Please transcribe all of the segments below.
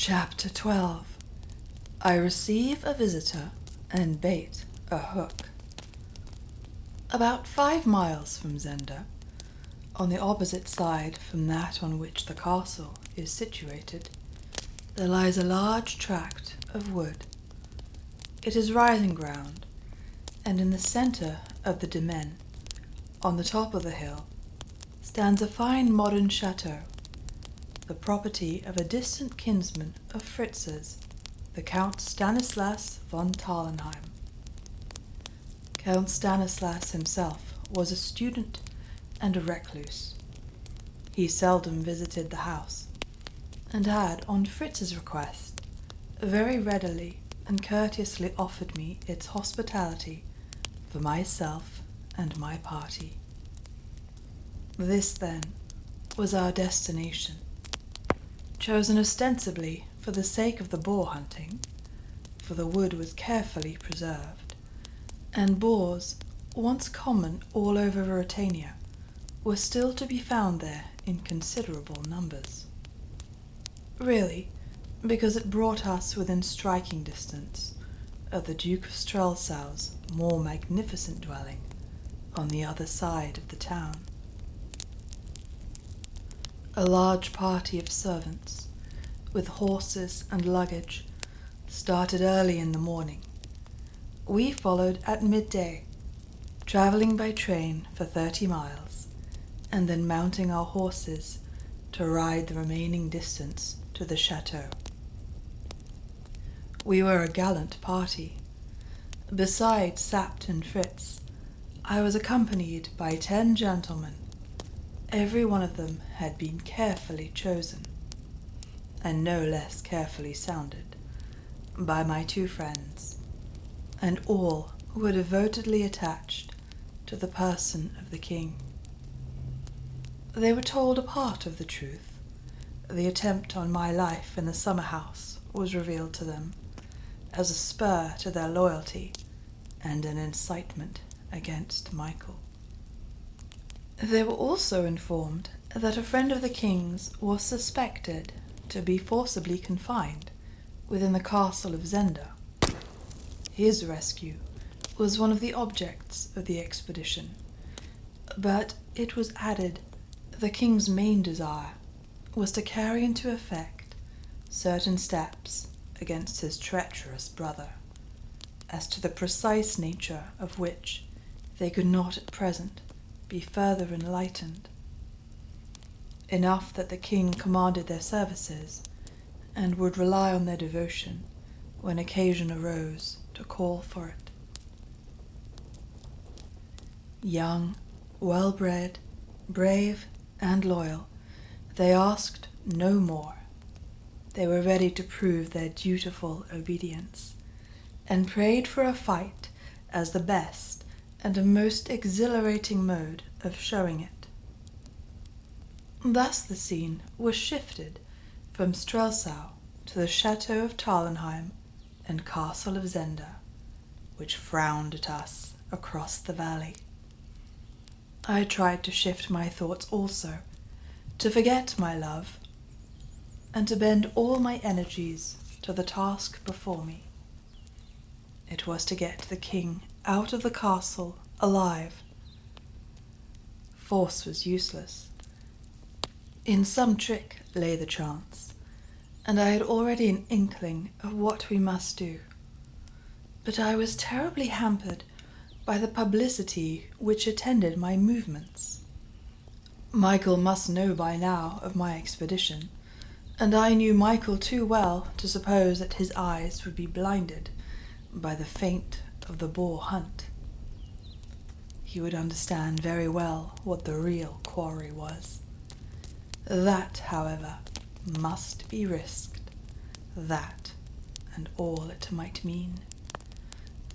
Chapter 12. I receive a visitor and bait a hook. About 5 miles from Zenda, on the opposite side from that on which the castle is situated, there lies a large tract of wood. It is rising ground, and in the centre of the domain, on the top of the hill, stands a fine modern chateau, the property of a distant kinsman of Fritz's, the Count Stanislas von Tarlenheim. Count Stanislas himself was a student and a recluse. He seldom visited the house, and had, on Fritz's request, very readily and courteously offered me its hospitality for myself and my party. This, then, was our destination, chosen ostensibly for the sake of the boar hunting, for the wood was carefully preserved, and boars, once common all over Ruritania, were still to be found there in considerable numbers. Really, because it brought us within striking distance of the Duke of Strelsau's more magnificent dwelling on the other side of the town. A large party of servants, with horses and luggage, started early in the morning. We followed at midday, travelling by train for 30 miles, and then mounting our horses to ride the remaining distance to the chateau. We were a gallant party. Besides Sapt and Fritz, I was accompanied by 10 gentlemen. Every one of them had been carefully chosen, and no less carefully sounded, by my 2 friends, and all were devotedly attached to the person of the king. They were told a part of the truth. The attempt on my life in the summer house was revealed to them as a spur to their loyalty and an incitement against Michael. They were also informed that a friend of the king's was suspected to be forcibly confined within the castle of Zenda. His rescue was one of the objects of the expedition, but it was added the king's main desire was to carry into effect certain steps against his treacherous brother, as to the precise nature of which they could not at present be further enlightened. Enough that the king commanded their services, and would rely on their devotion when occasion arose to call for it. Young, well-bred, brave, and loyal, they asked no more. They were ready to prove their dutiful obedience, and prayed for a fight as the best and a most exhilarating mode of showing it. Thus the scene was shifted from Strelsau to the chateau of Tarlenheim and castle of Zenda, which frowned at us across the valley. I tried to shift my thoughts also, to forget my love, and to bend all my energies to the task before me. It was to get the king out of the castle alive. Force was useless. In some trick lay the chance, and I had already an inkling of what we must do. But I was terribly hampered by the publicity which attended my movements. Michael must know by now of my expedition, and I knew Michael too well to suppose that his eyes would be blinded by the feint of the boar hunt. He would understand very well what the real quarry was. That, however, must be risked, that and all it might mean.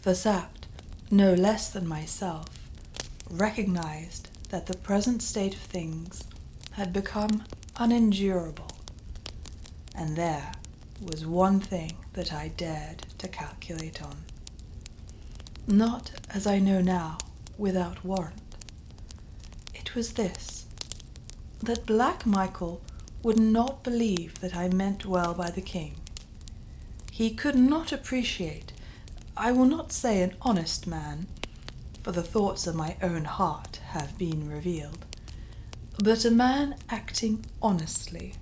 For Sapt, no less than myself, recognized that the present state of things had become unendurable, and there was one thing that I dared to calculate on. Not, as I know now, without warrant. It was this, that Black Michael would not believe that I meant well by the king. He could not appreciate, I will not say an honest man, for the thoughts of my own heart have been revealed, but a man acting honestly.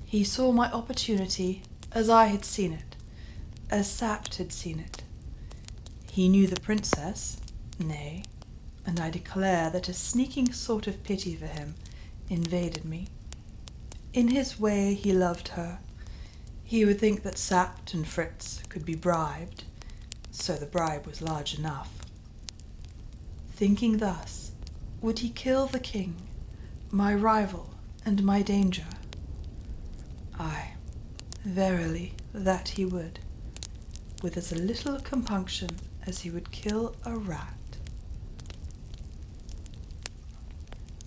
He saw my opportunity as I had seen it, as Sapt had seen it. He knew the princess, nay, and I declare that a sneaking sort of pity for him invaded me. In his way he loved her. He would think that Sapt and Fritz could be bribed, so the bribe was large enough. Thinking thus, would he kill the king, my rival and my danger? Aye, verily, that he would, with as little compunction as he would kill a rat.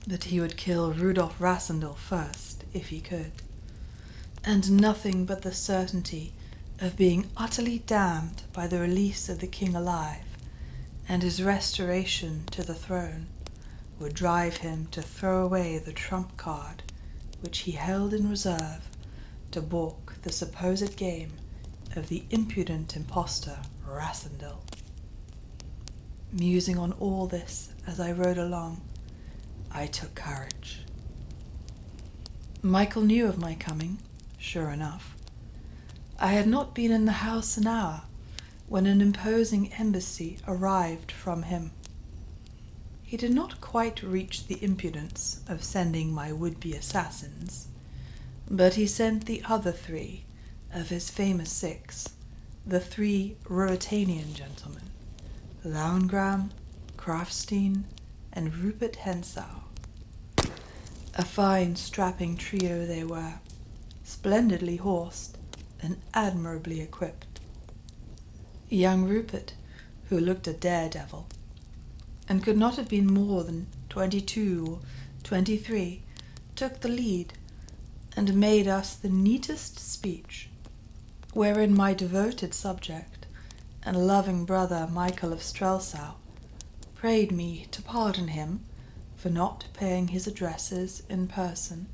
But he would kill Rudolf Rassendyll first, if he could, and nothing but the certainty of being utterly damned by the release of the king alive and his restoration to the throne would drive him to throw away the trump card which he held in reserve to balk the supposed game of the impudent impostor Rassendyll. Musing on all this as I rode along, I took courage. Michael knew of my coming, sure enough. I had not been in the house an hour when an imposing embassy arrived from him. He did not quite reach the impudence of sending my would-be assassins, but he sent the other 3 of his famous 6, the 3 Ruritanian gentlemen, Lauengram, Krafstein, and Rupert Hentzau. A fine strapping trio they were, splendidly horsed and admirably equipped. Young Rupert, who looked a daredevil, and could not have been more than 22 or 23, took the lead, and made us the neatest speech, wherein my devoted subject and loving brother Michael of Strelsau prayed me to pardon him for not paying his addresses in person,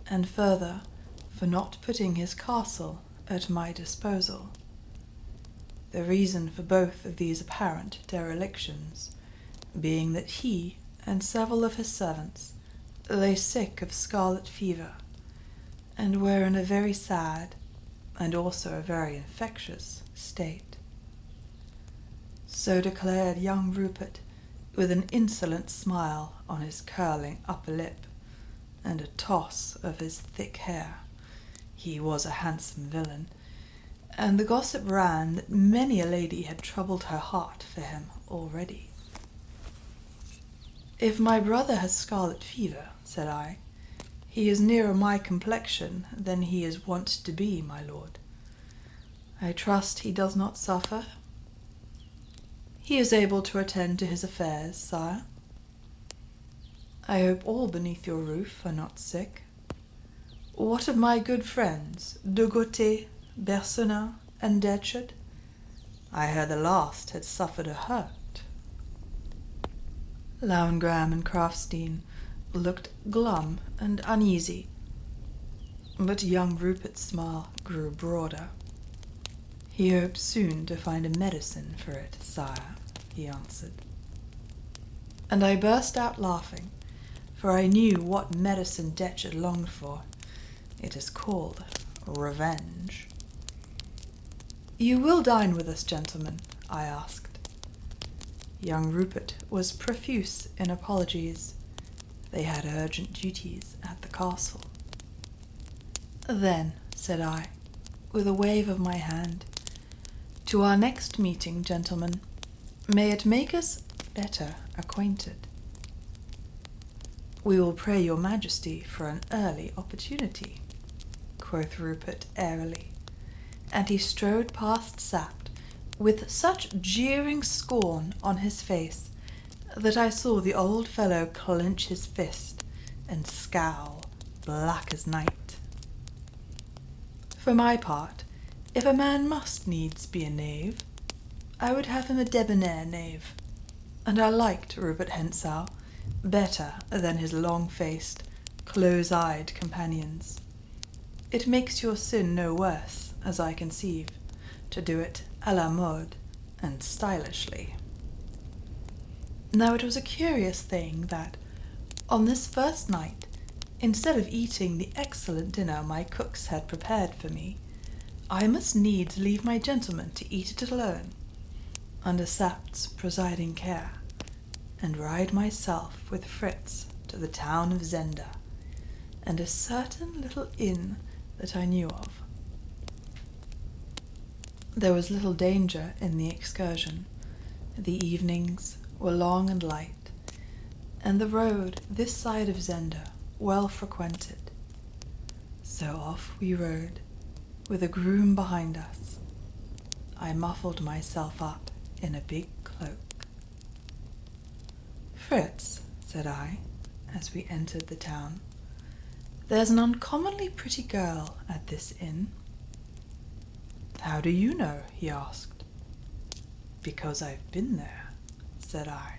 and further for not putting his castle at my disposal. The reason for both of these apparent derelictions being that he and several of his servants lay sick of scarlet fever, and were in a very sad, and also a very infectious, state. So declared young Rupert, with an insolent smile on his curling upper lip, and a toss of his thick hair. He was a handsome villain, and the gossip ran that many a lady had troubled her heart for him already. "If my brother has scarlet fever," said I, "he is nearer my complexion than he is wont to be, my lord. I trust he does not suffer?" "He is able to attend to his affairs, sire." "I hope all beneath your roof are not sick. What of my good friends, de Gauthier, Bersonin, and Detchard? I heard the last had suffered a hurt." Lauengram and Krafstein looked glum and uneasy, but young Rupert's smile grew broader. "He hopes soon to find a medicine for it, sire," he answered. And I burst out laughing, for I knew what medicine Detchard longed for. It is called revenge. "You will dine with us, gentlemen?" I asked. Young Rupert was profuse in apologies. They had urgent duties at the castle. "Then," said I, with a wave of my hand, "to our next meeting, gentlemen. May it make us better acquainted." "We will pray your majesty for an early opportunity," quoth Rupert airily, and he strode past Sapt with such jeering scorn on his face that I saw the old fellow clench his fist and scowl black as night. For my part, if a man must needs be a knave, I would have him a debonair knave, and I liked Rupert Hentzau better than his long-faced, close-eyed companions. It makes your sin no worse, as I conceive, to do it à la mode and stylishly. Now it was a curious thing that, on this first night, instead of eating the excellent dinner my cooks had prepared for me, I must needs leave my gentleman to eat it alone, under Sapt's presiding care, and ride myself with Fritz to the town of Zenda, and a certain little inn that I knew of. There was little danger in the excursion. The evenings were long and light, and the road this side of Zenda well frequented. So off we rode, with a groom behind us. I muffled myself up in a big cloak. "Fritz," said I, as we entered the town, "there's an uncommonly pretty girl at this inn." "How do you know?" he asked. "Because I've been there," said I.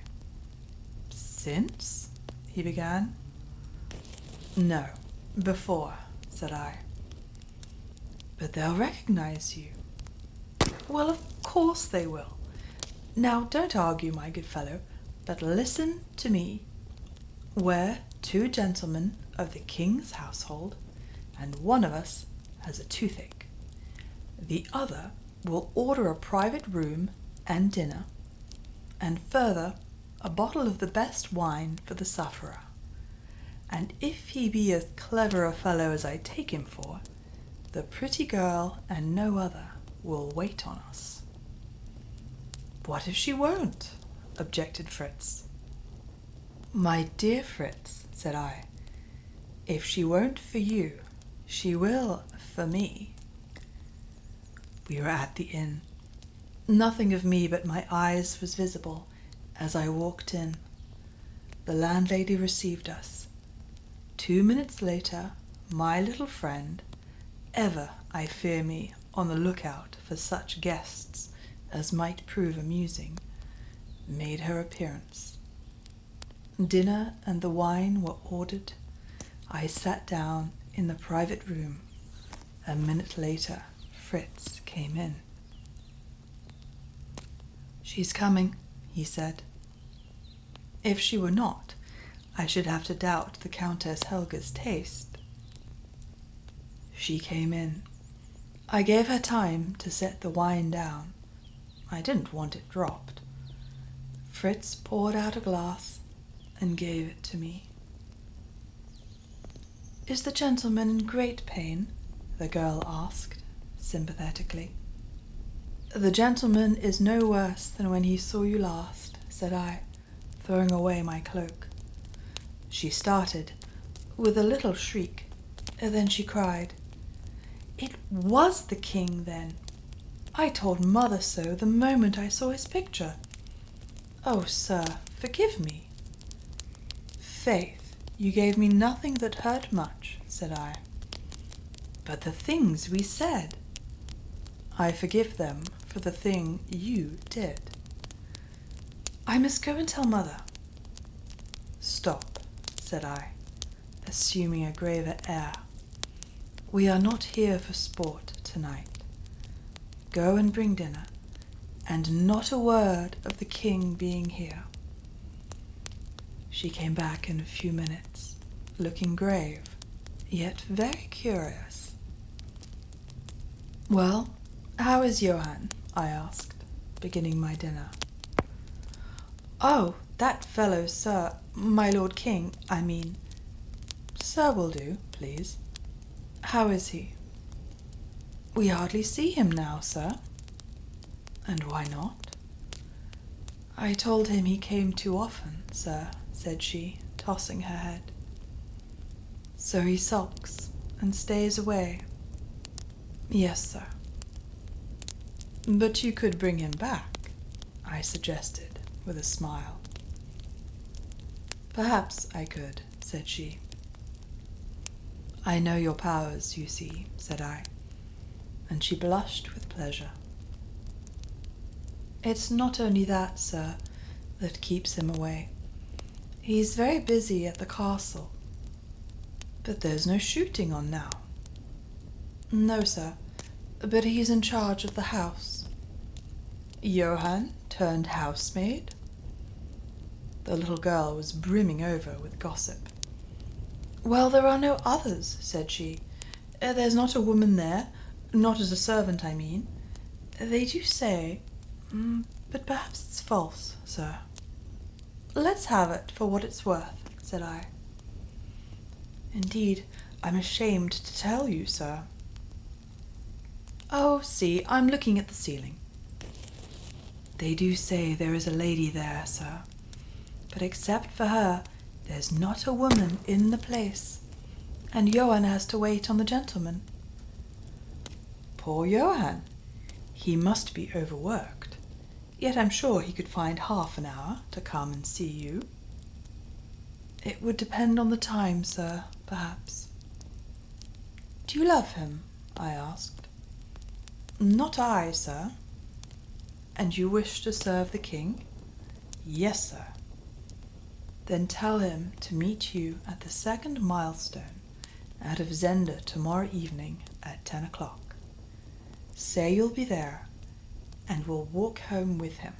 "Since?" he began. "No, before," said I. "But they'll recognize you." "Well, of course they will. Now, don't argue, my good fellow, but listen to me. We're two gentlemen of the king's household, and one of us has a toothache. The other will order a private room and dinner, and further a bottle of the best wine for the sufferer. And if he be as clever a fellow as I take him for, the pretty girl and no other will wait on us." "What if she won't?" objected Fritz. "My dear Fritz," said I, "if she won't for you, she will for me." We were at the inn. Nothing of me but my eyes was visible as I walked in. The landlady received us. 2 minutes later, my little friend, ever, I fear me, on the lookout for such guests as might prove amusing, made her appearance. Dinner and the wine were ordered. I sat down in the private room. A minute later, Fritz came in. "She's coming," he said. If she were not, I should have to doubt the Countess Helga's taste. She came in. I gave her time to set the wine down. I didn't want it dropped. Fritz poured out a glass and gave it to me. "Is the gentleman in great pain?" the girl asked, sympathetically. "The gentleman is no worse than when he saw you last," said I, throwing away my cloak. She started, with a little shriek, and then she cried, "It was the king, then! I told mother so the moment I saw his picture. Oh, sir, forgive me." "Faith, you gave me nothing that hurt much," said I. "But the things we said—" "I forgive them for the thing you did." "I must go and tell mother." "Stop," said I, assuming a graver air. "We are not here for sport tonight. Go and bring dinner, and not a word of the king being here." She came back in a few minutes, looking grave, yet very curious. "Well, how is Johann?" I asked, beginning my dinner. "Oh, that fellow, sir, my Lord King, I mean." "Sir will do, please. How is he?" "We hardly see him now, sir." "And why not?" "I told him he came too often, sir," said she, tossing her head. "So he sulks and stays away?" "Yes, sir." "But you could bring him back," I suggested, with a smile. "Perhaps I could," said she. "I know your powers, you see," said I, and she blushed with pleasure. "It's not only that, sir, that keeps him away. He's very busy at the castle." But there's no shooting on now. No, sir, but he's in charge of the house. Johann turned housemaid? The little girl was brimming over with gossip. Well, there are no others, said she. There's not a woman there, not as a servant, I mean. They do say, but perhaps it's false, sir. Let's have it for what it's worth, said I. Indeed, I'm ashamed to tell you, sir. Oh, see, I'm looking at the ceiling. They do say there is a lady there, sir, but except for her, there's not a woman in the place, and Johann has to wait on the gentleman. Poor Johann! He must be overworked, yet I'm sure he could find half an hour to come and see you. It would depend on the time, sir, perhaps. Do you love him? I asked. Not I, sir. And you wish to serve the king? Yes, sir. Then tell him to meet you at the second milestone out of Zenda tomorrow evening at 10 o'clock. Say you'll be there, and we'll walk home with him.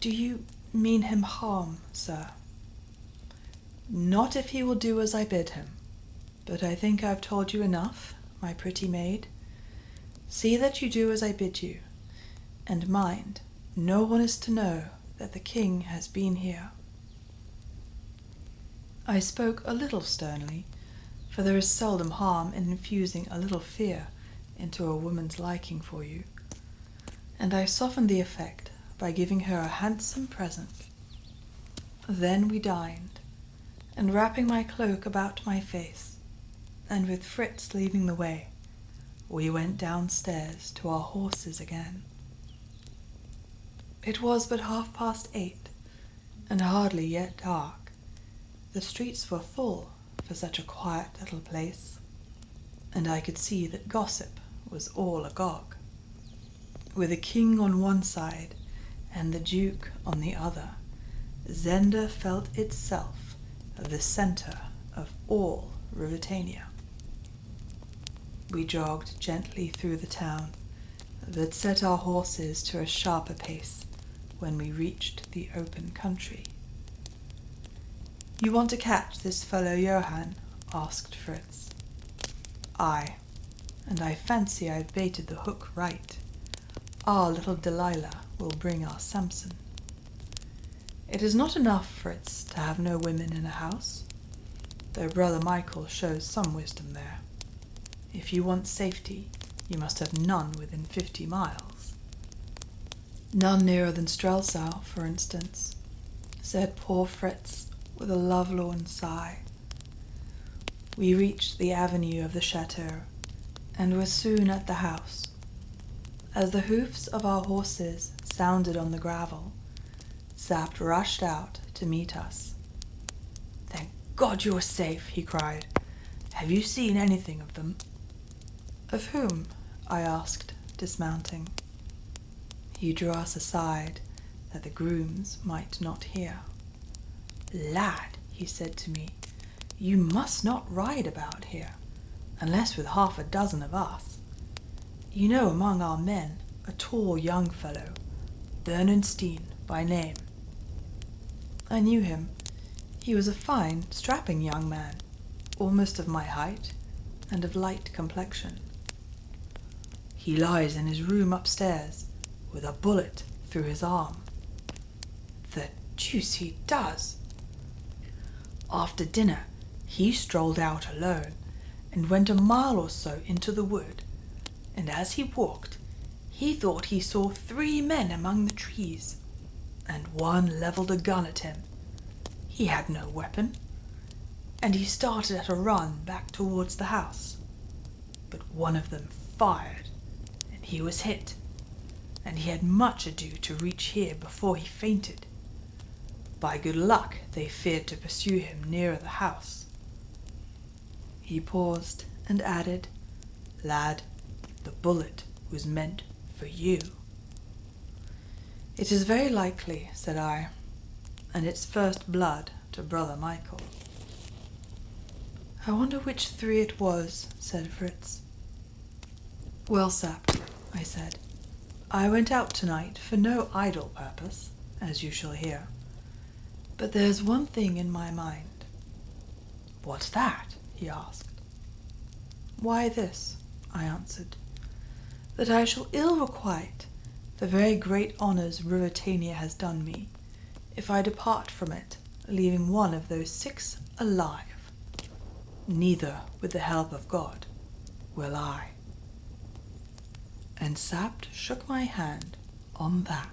Do you mean him harm, sir? Not if he will do as I bid him, but I think I've told you enough, my pretty maid. See that you do as I bid you, and mind, no one is to know that the king has been here. I spoke a little sternly, for there is seldom harm in infusing a little fear into a woman's liking for you, and I softened the effect by giving her a handsome present. Then we dined, and wrapping my cloak about my face, and with Fritz leading the way, we went downstairs to our horses again. It was but 8:30, and hardly yet dark. The streets were full for such a quiet little place, and I could see that gossip was all agog. With the king on one side and the duke on the other, Zenda felt itself the centre of all Ruritania. We jogged gently through the town, but set our horses to a sharper pace when we reached the open country. You want to catch this fellow Johann? Asked Fritz. Aye, and I fancy I've baited the hook right. Our little Delilah will bring our Samson. It is not enough, Fritz, to have no women in a house, though Brother Michael shows some wisdom there. If you want safety, you must have none within 50 miles. None nearer than Strelsau, for instance, said poor Fritz with a lovelorn sigh. We reached the avenue of the chateau, and were soon at the house. As the hoofs of our horses sounded on the gravel, Sapt rushed out to meet us. Thank God you are safe, he cried. Have you seen anything of them? Of whom? I asked, dismounting. He drew us aside, that the grooms might not hear. Lad, he said to me, you must not ride about here, unless with 6 of us. You know among our men a tall young fellow, Bernenstein by name. I knew him. He was a fine, strapping young man, almost of my height, and of light complexion. He lies in his room upstairs, with a bullet through his arm. The deuce he does! After dinner, he strolled out alone, and went a mile or so into the wood, and as he walked, he thought he saw 3 men among the trees, and one levelled a gun at him. He had no weapon, and he started at a run back towards the house. But one of them fired, and he was hit, and he had much ado to reach here before he fainted. By good luck, they feared to pursue him nearer the house. He paused and added, Lad, the bullet was meant for you. It is very likely, said I, and it's first blood to Brother Michael. I wonder which three it was, said Fritz. Well, Sapt, I said, I went out tonight for no idle purpose, as you shall hear. But there's one thing in my mind. What's that? He asked. Why this, I answered, that I shall ill requite the very great honours Ruritania has done me, if I depart from it, leaving one of those 6 alive. Neither, with the help of God, will I. And Sapt shook my hand on that.